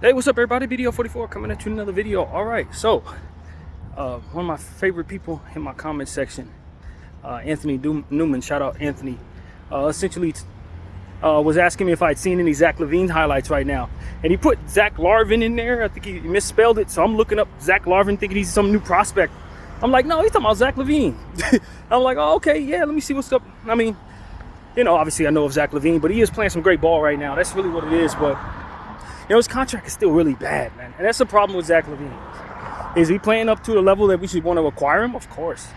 Hey, what's up, everybody? BDO 44 coming at you another video. All right, so one of my favorite people in my comment section, Anthony Newman, shout out Anthony, essentially was asking me if I'd seen any Zach LaVine highlights right now, and he put Zach Larvin in there. I think he misspelled it, so I'm looking up Zach Larvin thinking he's some new prospect. I'm like, no, he's talking about Zach LaVine. I'm like, oh, okay, yeah, let me see what's up. I mean, you know, obviously I know of Zach LaVine, but he is playing some great ball right now. That's really what it is. But you know, his contract is still really bad, man. And that's the problem with Zach LaVine. Is he playing up to the level that we should want to acquire him? Of course.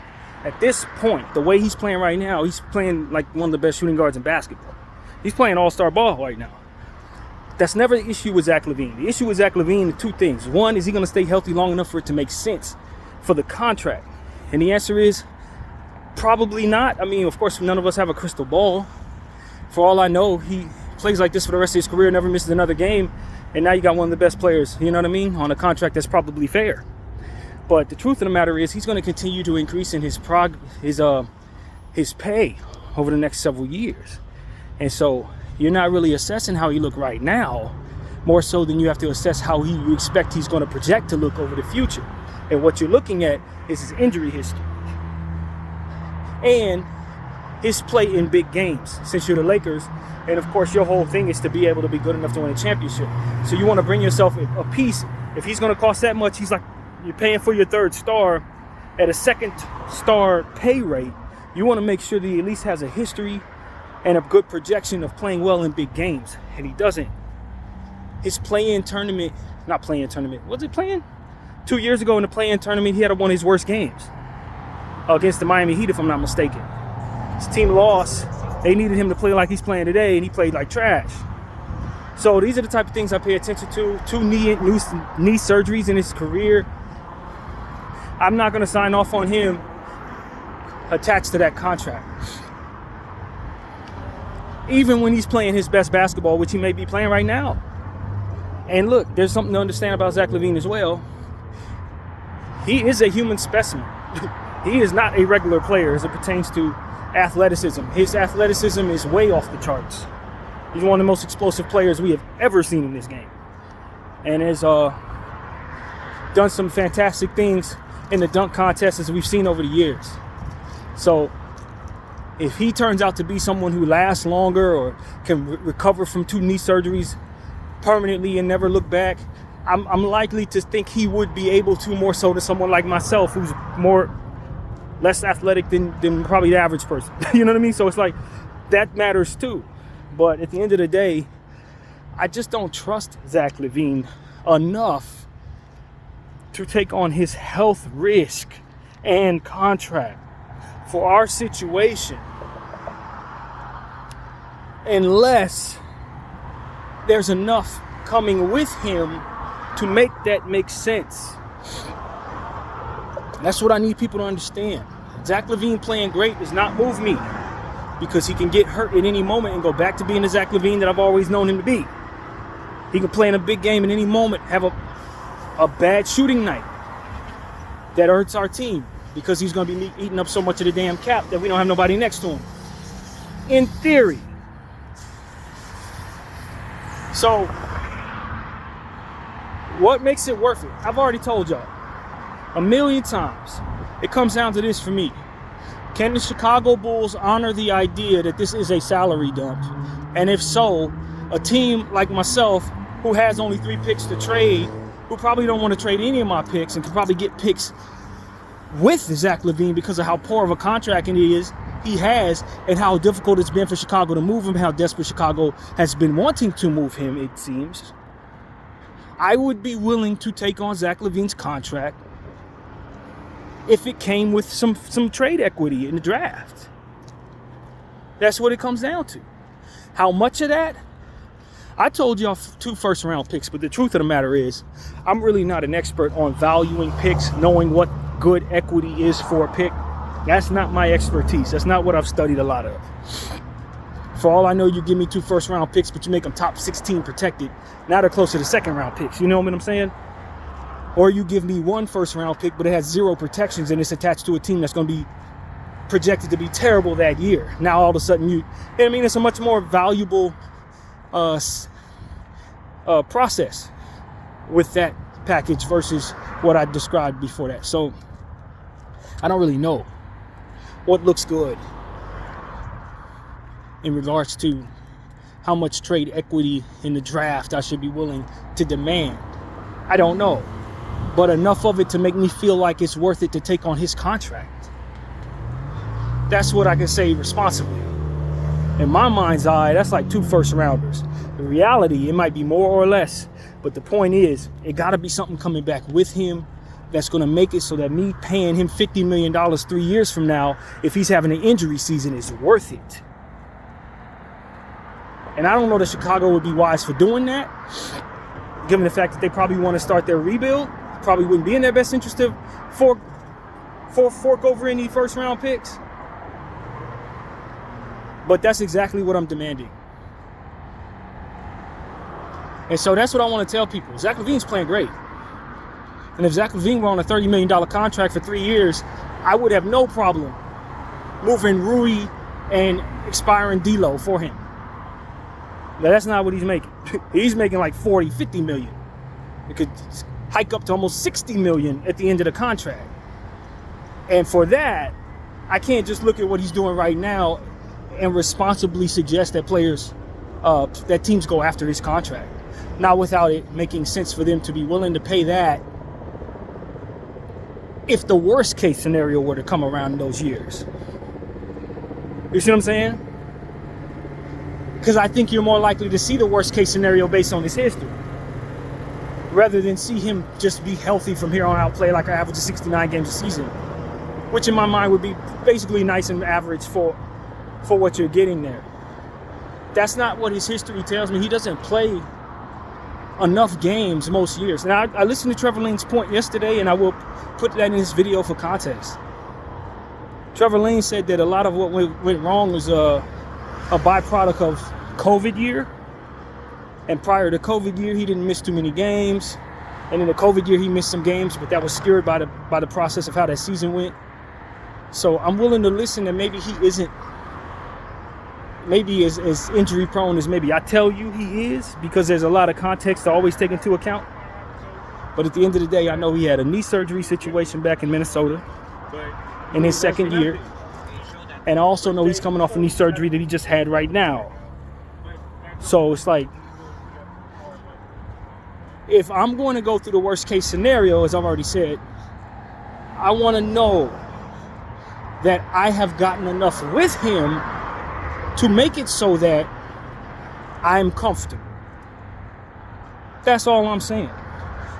At this point, the way he's playing right now, he's playing like one of the best shooting guards in basketball. He's playing all-star ball right now. That's never the issue with Zach LaVine. The issue with Zach LaVine is two things. One, is he going to stay healthy long enough for it to make sense for the contract? And the answer is probably not. I mean, of course, none of us have a crystal ball. For all I know, he plays like this for the rest of his career, never misses another game. And now you got one of the best players, you know what I mean, on a contract that's probably fair. But the truth of the matter is he's going to continue to increase in his pay over the next several years. And so you're not really assessing how he look right now, more so than you have to assess how you expect he's going to project to look over the future. And what you're looking at is his injury history and his play in big games. Since you're the Lakers, and of course your whole thing is to be able to be good enough to win a championship, so you want to bring yourself a piece. If he's going to cost that much, he's like, you're paying for your third star at a second star pay rate. You want to make sure that he at least has a history and a good projection of playing well in big games, and he doesn't. His play-in tournament, not play-in tournament, was it playing? 2 years ago in the play-in tournament, he had one of his worst games against the Miami Heat, if I'm not mistaken. His team lost. They needed him to play like he's playing today, and he played like trash. So these are the type of things I pay attention to. Two knee surgeries in his career. I'm not going to sign off on him attached to that contract. Even when he's playing his best basketball, which he may be playing right now. And look, there's something to understand about Zach LaVine as well. He is a human specimen. He is not a regular player as it pertains to athleticism. His athleticism is way off the charts. He's one of the most explosive players we have ever seen in this game, and has done some fantastic things in the dunk contest as we've seen over the years. So if he turns out to be someone who lasts longer or can recover from two knee surgeries permanently and never look back, I'm likely to think he would be able to, more so than someone like myself who's less athletic than probably the average person. You know what I mean? So it's like, that matters too. But at the end of the day, I just don't trust Zach LaVine enough to take on his health risk and contract for our situation, unless there's enough coming with him to make that make sense. That's what I need people to understand. Zach LaVine playing great does not move me, because he can get hurt at any moment and go back to being the Zach LaVine that I've always known him to be. He can play in a big game at any moment, have a bad shooting night that hurts our team because he's going to be eating up so much of the damn cap that we don't have nobody next to him. In theory. So, what makes it worth it? I've already told y'all a million times. It comes down to this for me. Can the Chicago Bulls honor the idea that this is a salary dump? And if so, a team like myself, who has only 3 picks to trade, who probably don't want to trade any of my picks and can probably get picks with Zach LaVine because of how poor of a contract he has, and how difficult it's been for Chicago to move him, how desperate Chicago has been wanting to move him, it seems. I would be willing to take on Zach LaVine's contract if it came with some trade equity in the draft. That's what it comes down to. How much of that? I told y'all 2 first-round picks, but the truth of the matter is, I'm really not an expert on valuing picks, knowing what good equity is for a pick. That's not my expertise. That's not what I've studied a lot of. For all I know, you give me 2 first-round picks, but you make them top 16 protected. Now they're closer to second-round picks. You know what I'm saying? Or you give me 1 first-round pick, but it has 0 protections and it's attached to a team that's going to be projected to be terrible that year. Now all of a sudden you know what I mean? It's a much more valuable process. with that package versus what I described before that. So I don't really know what looks good in regards to how much trade equity in the draft I should be willing to demand. I don't know, but enough of it to make me feel like it's worth it to take on his contract. That's what I can say responsibly. In my mind's eye, that's like 2 first-rounders. In reality, it might be more or less, but the point is, it got to be something coming back with him that's going to make it so that me paying him $50 million 3 years from now, if he's having an injury season, is worth it. And I don't know that Chicago would be wise for doing that, given the fact that they probably want to start their rebuild. Probably wouldn't be in their best interest to fork over any first-round picks. But that's exactly what I'm demanding. And so that's what I want to tell people. Zach LaVine's playing great. And if Zach LaVine were on a $30 million contract for 3 years, I would have no problem moving Rui and expiring D'Lo for him. Now, that's not what he's making. He's making like 40, 50 million. It could hike up to almost 60 million at the end of the contract. And for that, I can't just look at what he's doing right now and responsibly suggest that that teams go after his contract. Not without it making sense for them to be willing to pay that if the worst case scenario were to come around in those years. You see what I'm saying? Because I think you're more likely to see the worst case scenario based on his history, rather than see him just be healthy from here on out, play like an average of 69 games a season, which in my mind would be basically nice and average for what you're getting there. That's not what his history tells me. He doesn't play enough games most years. And I listened to Trevor Lane's point yesterday, and I will put that in this video for context. Trevor Lane said that a lot of what went wrong was a byproduct of COVID year. And prior to COVID year, he didn't miss too many games. And in the COVID year, he missed some games, but that was skewed by the process of how that season went. So I'm willing to listen that maybe he isn't maybe as injury prone as maybe I tell you he is, because there's a lot of context to always take into account. But at the end of the day, I know he had a knee surgery situation back in Minnesota in his second year. And I also know he's coming off a knee surgery that he just had right now. So it's like, if I'm going to go through the worst case scenario, as I've already said, I want to know that I have gotten enough with him to make it so that I'm comfortable. That's all I'm saying.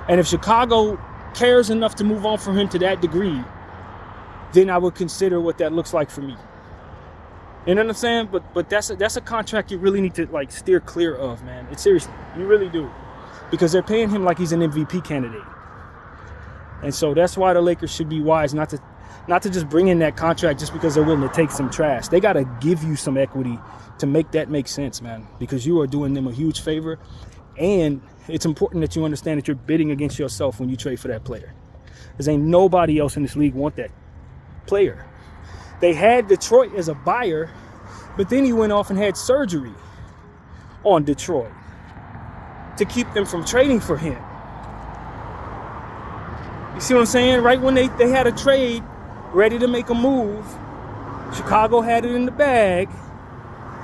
And if Chicago cares enough to move on from him to that degree, then I would consider what that looks like for me. You know what I'm saying? But that's a contract you really need to like steer clear of, man. It's seriously, you really do. Because they're paying him like he's an MVP candidate. And so that's why the Lakers should be wise not to just bring in that contract just because they're willing to take some trash. They got to give you some equity to make that make sense, man, because you are doing them a huge favor. And it's important that you understand that you're bidding against yourself when you trade for that player. Because ain't nobody else in this league want that player. They had Detroit as a buyer, but then he went off and had surgery on Detroit to keep them from trading for him. You see what I'm saying? Right when they had a trade ready to make a move, Chicago had it in the bag,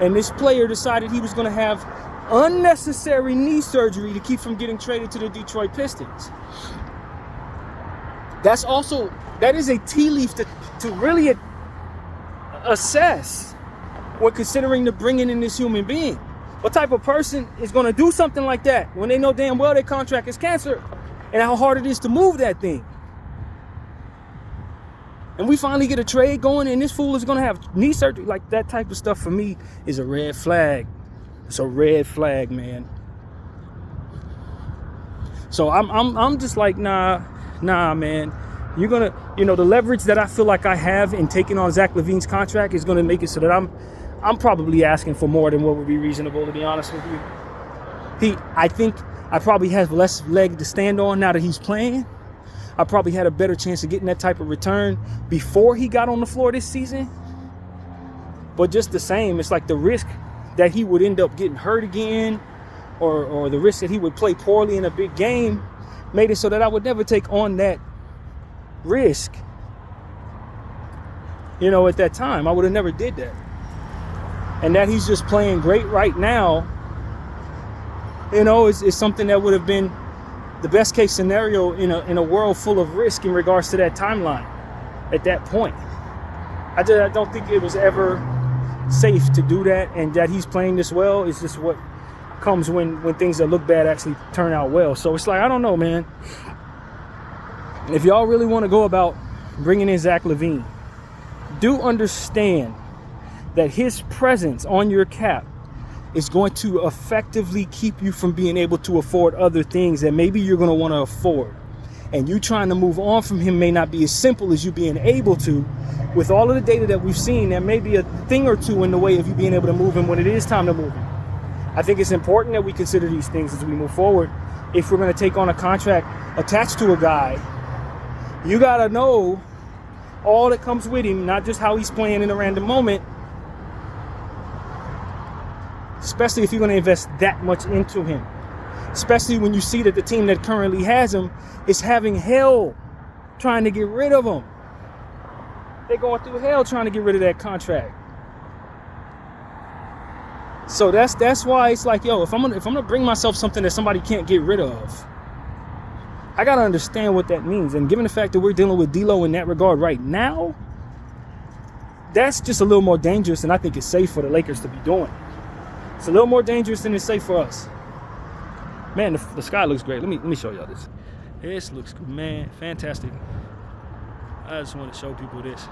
and this player decided he was going to have unnecessary knee surgery to keep from getting traded to the Detroit Pistons. That is a tea leaf to really assess when considering the bringing in this human being. What type of person is going to do something like that when they know damn well their contract is canceled and how hard it is to move that thing? And we finally get a trade going and this fool is going to have knee surgery. Like, that type of stuff for me is a red flag. It's a red flag, man. So I'm just like, nah, man. You're going to, the leverage that I feel like I have in taking on Zach LaVine's contract is going to make it so that I'm probably asking for more than what would be reasonable, to be honest with you. I think I probably have less leg to stand on now that he's playing. I probably had a better chance of getting that type of return before he got on the floor this season. But just the same, it's like the risk that he would end up getting hurt again, or the risk that he would play poorly in a big game made it so that I would never take on that risk. You know, at that time, I would have never did that. And that he's just playing great right now, you know, is something that would have been the best case scenario in a world full of risk in regards to that timeline at that point. I don't think it was ever safe to do that, and that he's playing this well is just what comes when things that look bad actually turn out well. So it's like, I don't know, man. If y'all really want to go about bringing in Zach LaVine, do understand that his presence on your cap is going to effectively keep you from being able to afford other things that maybe you're going to want to afford. And you trying to move on from him may not be as simple as you being able to. With all of the data that we've seen, there may be a thing or two in the way of you being able to move him when it is time to move him. I think it's important that we consider these things as we move forward. If we're going to take on a contract attached to a guy, you got to know all that comes with him, not just how he's playing in a random moment, especially if you're going to invest that much into him. Especially when you see that the team that currently has him is having hell trying to get rid of him. They're going through hell trying to get rid of that contract. So that's why it's like, yo, if I'm gonna bring myself something that somebody can't get rid of, I gotta understand what that means. And given the fact that we're dealing with D'Lo in that regard right now, that's just a little more dangerous than I think it's safe for the Lakers to be doing. It's a little more dangerous than it's safe for us. Man, the sky looks great. Let me show y'all this. This looks, man, fantastic. I just want to show people this.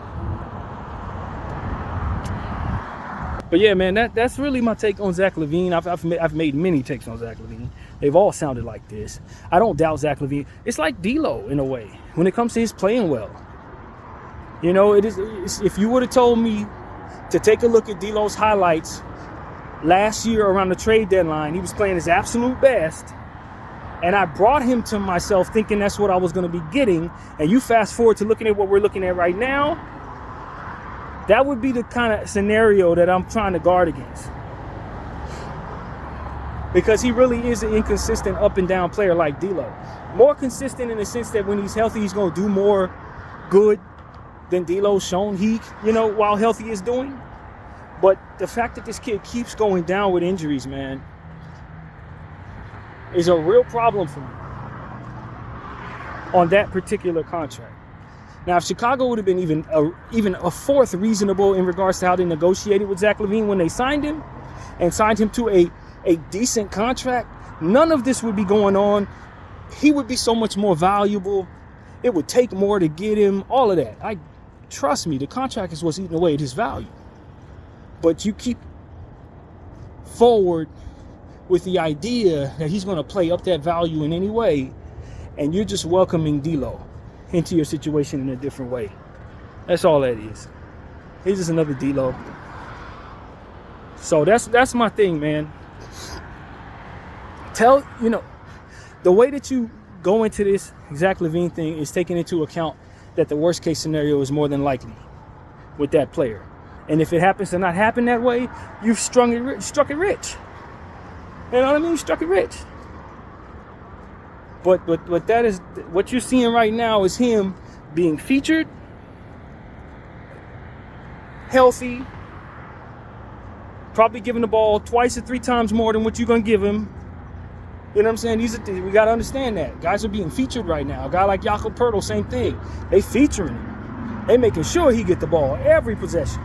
But yeah, man, that's really my take on Zach LaVine. I've made many takes on Zach LaVine. They've all sounded like this. I don't doubt Zach LaVine. It's like D'Lo in a way when it comes to his playing well. You know, if you would have told me to take a look at D'Lo's highlights last year around the trade deadline, he was playing his absolute best, and I brought him to myself thinking that's what I was going to be getting, and you fast forward to looking at what we're looking at right now, that would be the kind of scenario that I'm trying to guard against. Because he really is an inconsistent up and down player like D'Lo. More consistent in the sense that when he's healthy, he's going to do more good than D'Lo's shown he, while healthy is doing. But the fact that this kid keeps going down with injuries, man, is a real problem for me on that particular contract. Now, if Chicago would have been even a fourth reasonable in regards to how they negotiated with Zach LaVine when they signed him and signed him to a decent contract, none of this would be going on. He would be so much more valuable. It would take more to get him, all of that. Trust me, the contract is what's eating away at his value. But you keep forward with the idea that he's going to play up that value in any way, and you're just welcoming D'Lo into your situation in a different way. That's all that is. He's just another D'Lo. So that's my thing, man. The way that you go into this Zach LaVine thing is taking into account that the worst case scenario is more than likely with that player. And if it happens to not happen that way, you've struck it rich. You know what I mean? You struck it rich. But that is what you're seeing right now is him being featured, healthy, probably giving the ball twice or three times more than what you're gonna give him. You know what I'm saying? We gotta understand that guys are being featured right now. A guy like Jakob Poeltl, same thing. They featuring him. They making sure he get the ball every possession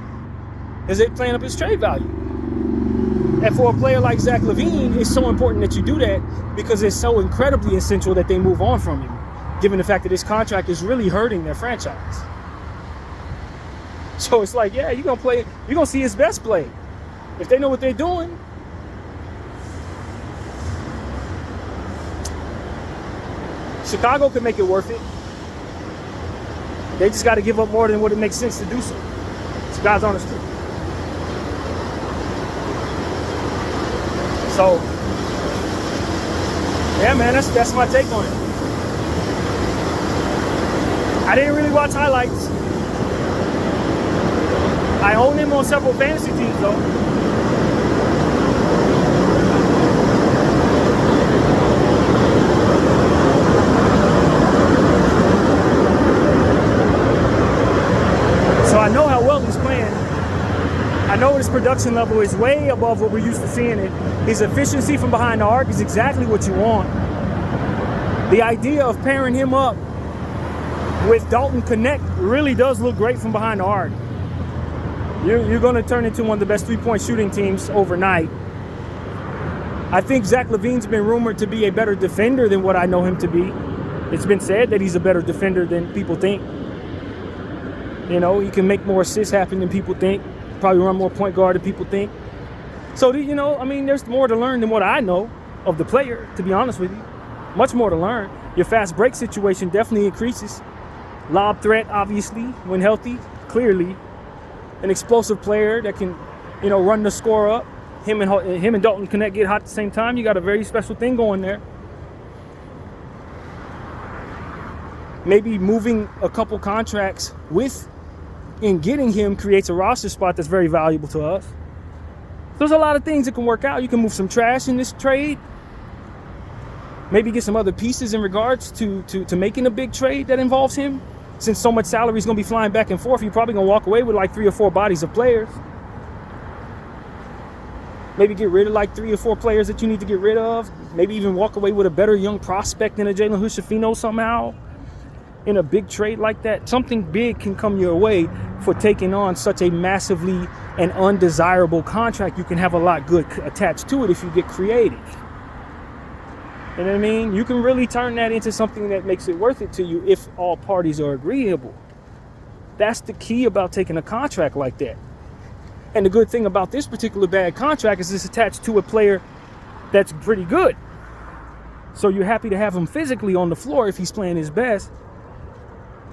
because they playing up his trade value. And for a player like Zach LaVine, it's so important that you do that because it's so incredibly essential that they move on from him, given the fact that this contract is really hurting their franchise. So it's like, yeah, you're going to see his best play. If they know what they're doing. Chicago could make it worth it. They just got to give up more than what it makes sense to do so. It's God's honest truth. So, yeah, man, that's my take on it. I didn't really watch highlights. I own him on several fantasy teams, though. production level is way above what we're used to seeing it. His efficiency from behind the arc is exactly what you want. The idea of pairing him up with Dalton Connect really does look great from behind the arc. You're going to turn into one of the best three-point shooting teams overnight. I think Zach LaVine's been rumored to be a better defender than what I know him to be. It's been said that he's a better defender than people think. You know, he can make more assists happen than people think. Probably run more point guard than people think. So, you know, I mean, there's more to learn than what I know of the player, to be honest with you. Much more to learn. Your fast break situation definitely increases. Lob threat, obviously, when healthy, clearly. An explosive player that can, you know, run the score up. Him and Dalton Connect get hot at the same time. You got a very special thing going there. Maybe moving a couple contracts with and getting him creates a roster spot that's very valuable to us. There's a lot of things that can work out. You can move some trash in this trade. Maybe get some other pieces in regards to making a big trade that involves him. Since so much salary is going to be flying back and forth, you're probably going to walk away with like 3 or 4 bodies of players. Maybe get rid of like 3 or 4 players that you need to get rid of. Maybe even walk away with a better young prospect than a Jalen Hood-Schifino somehow. In a big trade like that, something big can come your way for taking on such a massively and undesirable contract. You can have a lot good attached to it if you get creative. You know what I mean? You can really turn that into something that makes it worth it to you if all parties are agreeable. That's the key about taking a contract like that. And the good thing about this particular bad contract is it's attached to a player that's pretty good. So you're happy to have him physically on the floor if he's playing his best,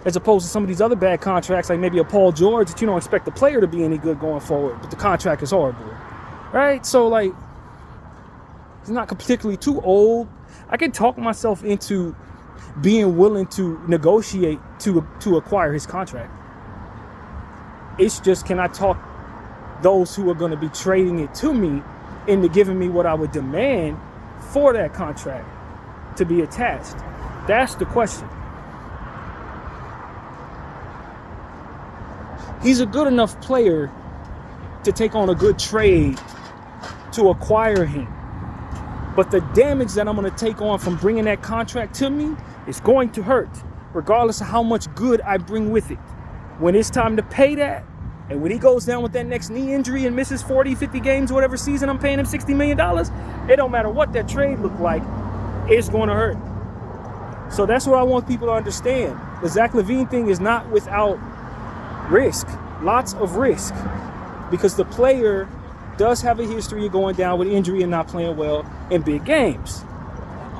as opposed to some of these other bad contracts, like maybe a Paul George, that you don't expect the player to be any good going forward, but the contract is horrible, right? So, like, he's not particularly too old. I can talk myself into being willing to negotiate to acquire his contract. It's just, can I talk those who are going to be trading it to me into giving me what I would demand for that contract to be attached? That's the question. He's a good enough player to take on a good trade to acquire him. But the damage that I'm going to take on from bringing that contract to me is going to hurt, regardless of how much good I bring with it. When it's time to pay that, and when he goes down with that next knee injury and misses 40, 50 games, whatever season I'm paying him $60 million, it don't matter what that trade looked like, it's going to hurt. So that's what I want people to understand. The Zach LaVine thing is not without risk, lots of risk, because the player does have a history of going down with injury and not playing well in big games.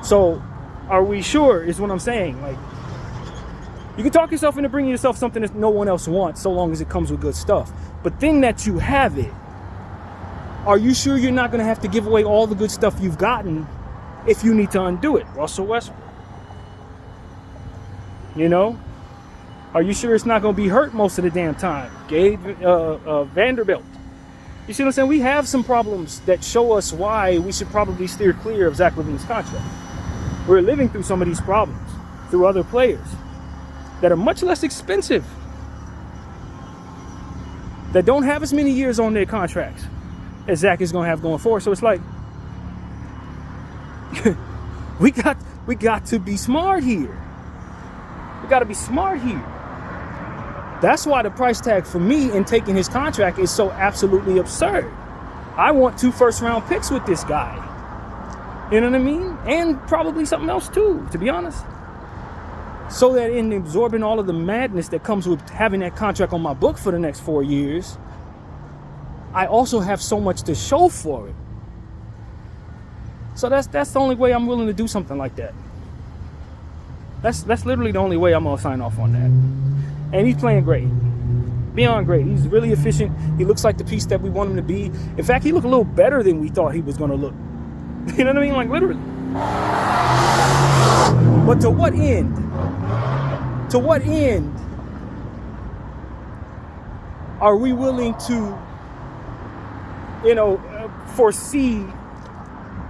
So are we sure is what I'm saying. Like, you can talk yourself into bringing yourself something that no one else wants, so long as it comes with good stuff. But then that you have it, are you sure you're not going to have to give away all the good stuff you've gotten if you need to undo it? Russell Westbrook. You know? Are you sure it's not going to be hurt most of the damn time? Gabe Vanderbilt. You see what I'm saying? We have some problems that show us why we should probably steer clear of Zach LaVine's contract. We're living through some of these problems through other players that are much less expensive, that don't have as many years on their contracts as Zach is going to have going forward. So it's like, we got to be smart here. We got to be smart here. That's why the price tag for me in taking his contract is so absolutely absurd. I want 2 first-round picks with this guy. You know what I mean? And probably something else too, to be honest. So that in absorbing all of the madness that comes with having that contract on my book for the next 4 years, I also have so much to show for it. So that's the only way I'm willing to do something like that. That's literally the only way I'm gonna sign off on that. And he's playing great. Beyond great. He's really efficient. He looks like the piece that we want him to be. In fact, he looked a little better than we thought he was going to look. You know what I mean? Like, literally. But to what end? To what end are we willing to, foresee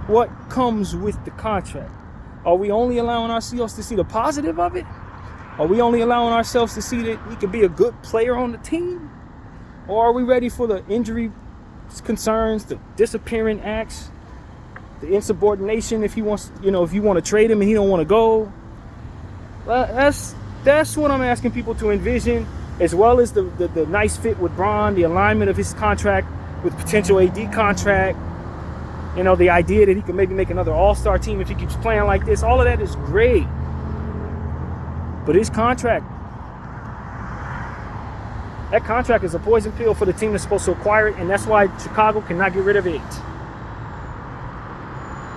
what comes with the contract? Are we only allowing ourselves to see the positive of it? Are we only allowing ourselves to see that he could be a good player on the team? Or are we ready for the injury concerns, the disappearing acts, the insubordination. If he wants, if you want to trade him and he don't want to go, well, that's what I'm asking people to envision, as well as the nice fit with Bron, the alignment of his contract with potential AD contract. The idea that he could maybe make another all-star team if he keeps playing like this. All of that is great. But his contract, that contract is a poison pill for the team that's supposed to acquire it, and that's why Chicago cannot get rid of it.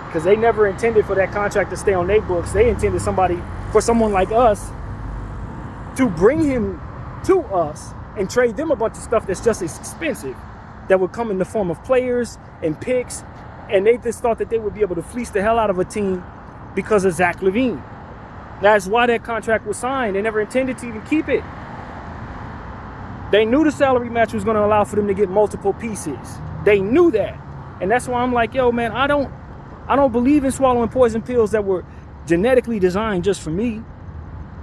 Because they never intended for that contract to stay on their books. They intended for someone like us to bring him to us and trade them a bunch of stuff that's just as expensive, that would come in the form of players and picks, and they just thought that they would be able to fleece the hell out of a team because of Zach LaVine. That's why that contract was signed. They never intended to even keep it. They knew the salary match was going to allow for them to get multiple pieces. They knew that. And that's why I'm like, yo, man, I don't believe in swallowing poison pills that were genetically designed just for me.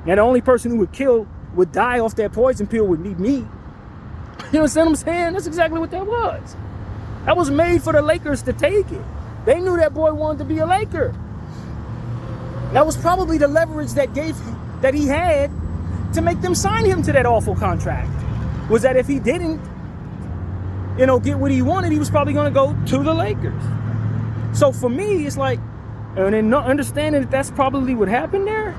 And the only person who would die off that poison pill would be me. You understand what I'm saying? That's exactly what that was. That was made for the Lakers to take it. They knew that boy wanted to be a Laker. That was probably the leverage that he had to make them sign him to that awful contract. Was that if he didn't, get what he wanted, he was probably going to go to the Lakers. So for me, it's like, and then understanding that that's probably what happened there,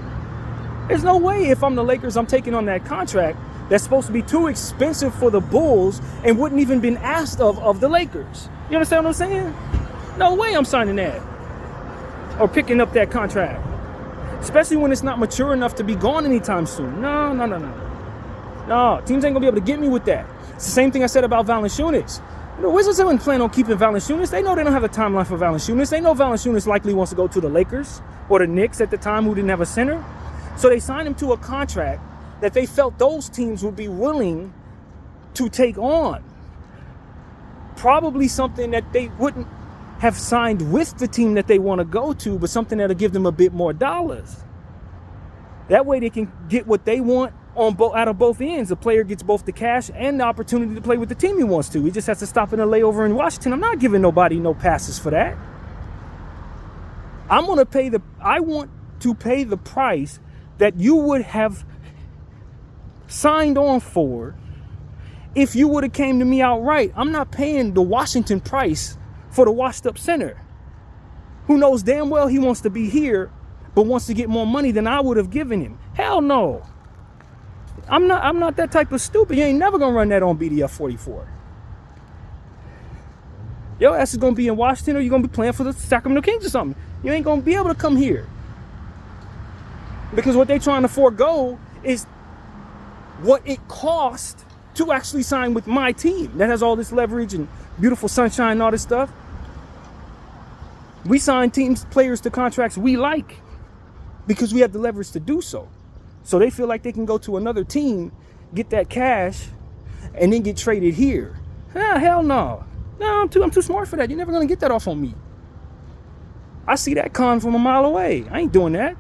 there's no way if I'm the Lakers, I'm taking on that contract that's supposed to be too expensive for the Bulls and wouldn't even been asked of the Lakers. You understand what I'm saying? No way I'm signing that or picking up that contract, especially when it's not mature enough to be gone anytime soon. No, teams ain't gonna be able to get me with that. It's the same thing I said about Valanciunas. The Wizards don't plan on keeping Valanciunas. They know they don't have a timeline for Valanciunas. They know Valanciunas likely wants to go to the Lakers or the Knicks at the time, who didn't have a center. So they signed him to a contract that they felt those teams would be willing to take on. Probably something that they wouldn't have signed with the team that they want to go to, but something that'll give them a bit more dollars. That way they can get what they want out of both ends. The player gets both the cash and the opportunity to play with the team he wants to. He just has to stop in a layover in Washington. I'm not giving nobody no passes for that. I want to pay the price that you would have signed on for if you would have came to me outright. I'm not paying the Washington price for the washed up center who knows damn well he wants to be here but wants to get more money than I would have given him. Hell no. I'm not that type of stupid. You ain't never gonna run that on BDF 44. Your ass is gonna be in Washington, or you're gonna be playing for the Sacramento Kings or something. You ain't gonna be able to come here, because what they're trying to forego is what it cost to actually sign with my team that has all this leverage and beautiful sunshine and all this stuff. We sign players to contracts we like because we have the leverage to do so. So they feel like they can go to another team, get that cash, and then get traded here. Hell no. No, I'm too smart for that. You're never gonna get that off on me. I see that con from a mile away. I ain't doing that.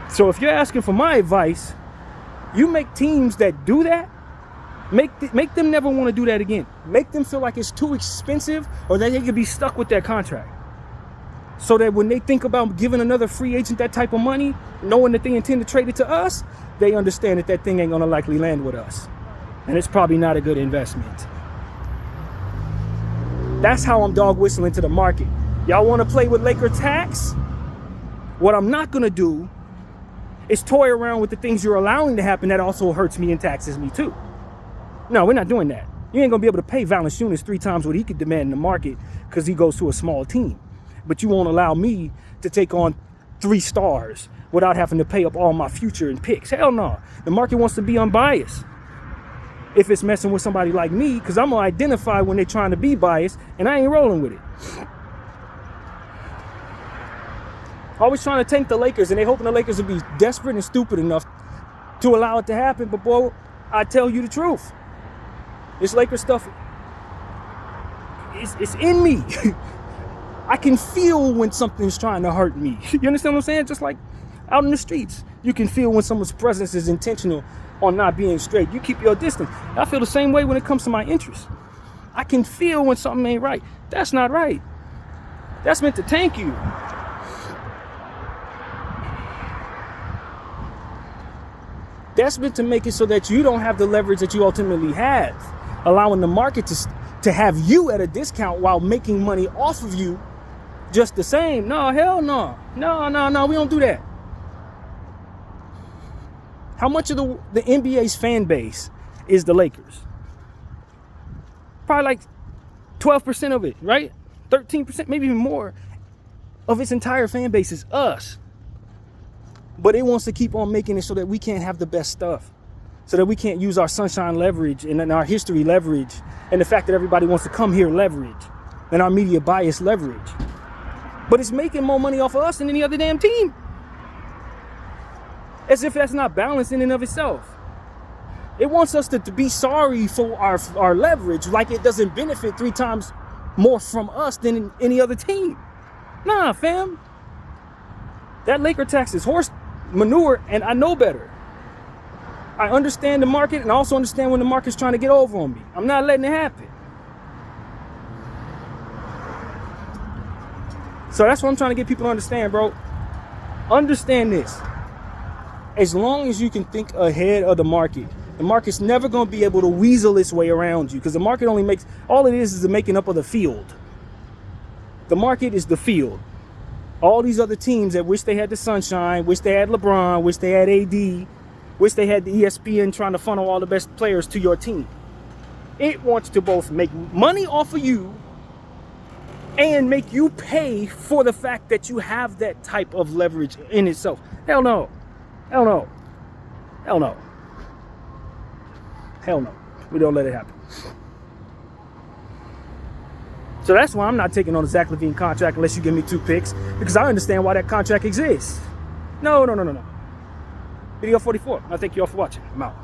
So if you're asking for my advice, you make teams that do that, make them never want to do that again. Make them feel like it's too expensive, or that they could be stuck with that contract. So that when they think about giving another free agent that type of money, knowing that they intend to trade it to us, they understand that thing ain't gonna likely land with us. And it's probably not a good investment. That's how I'm dog whistling to the market. Y'all wanna play with Laker tax? What I'm not gonna do is toy around with the things you're allowing to happen that also hurts me and taxes me too. No, we're not doing that. You ain't gonna be able to pay Valanciunas 3 times what he could demand in the market because he goes to a small team. But you won't allow me to take on 3 stars without having to pay up all my future and picks. Hell no. The market wants to be unbiased. If it's messing with somebody like me, because I'm going to identify when they're trying to be biased, and I ain't rolling with it. Always trying to tank the Lakers, and they hoping the Lakers will be desperate and stupid enough to allow it to happen. But boy, I tell you the truth. This Lakers stuff, it's in me. I can feel when something's trying to hurt me. You understand what I'm saying? Just like out in the streets, you can feel when someone's presence is intentional on not being straight. You keep your distance. I feel the same way when it comes to my interests. I can feel when something ain't right. That's not right. That's meant to tank you. That's meant to make it so that you don't have the leverage that you ultimately have, allowing the market to have you at a discount while making money off of you just the same. No, hell no. No, we don't do that. How much of the NBA's fan base is the Lakers? Probably like 12% of it, right? 13%, maybe even more of its entire fan base is us. But it wants to keep on making it so that we can't have the best stuff, so that we can't use our sunshine leverage and our history leverage and the fact that everybody wants to come here leverage and our media bias leverage. But it's making more money off of us than any other damn team. As if that's not balanced in and of itself. It wants us to be sorry for our leverage, like it doesn't benefit 3 times more from us than any other team. Nah, fam. That Laker tax is horse manure, and I know better. I understand the market, and I also understand when the market's trying to get over on me. I'm not letting it happen. So that's what I'm trying to get people to understand, bro. Understand this. As long as you can think ahead of the market's never going to be able to weasel its way around you, because the market only makes, all it is the making up of the field. The market is the field. All these other teams that wish they had the sunshine, wish they had LeBron, wish they had AD, wish they had the ESPN trying to funnel all the best players to your team. It wants to both make money off of you and make you pay for the fact that you have that type of leverage in itself. Hell no. Hell no. Hell no. Hell no. We don't let it happen. So that's why I'm not taking on the Zach LeVine contract unless you give me 2 picks, because I understand why that contract exists. No. Video 44. I thank you all for watching. I'm out.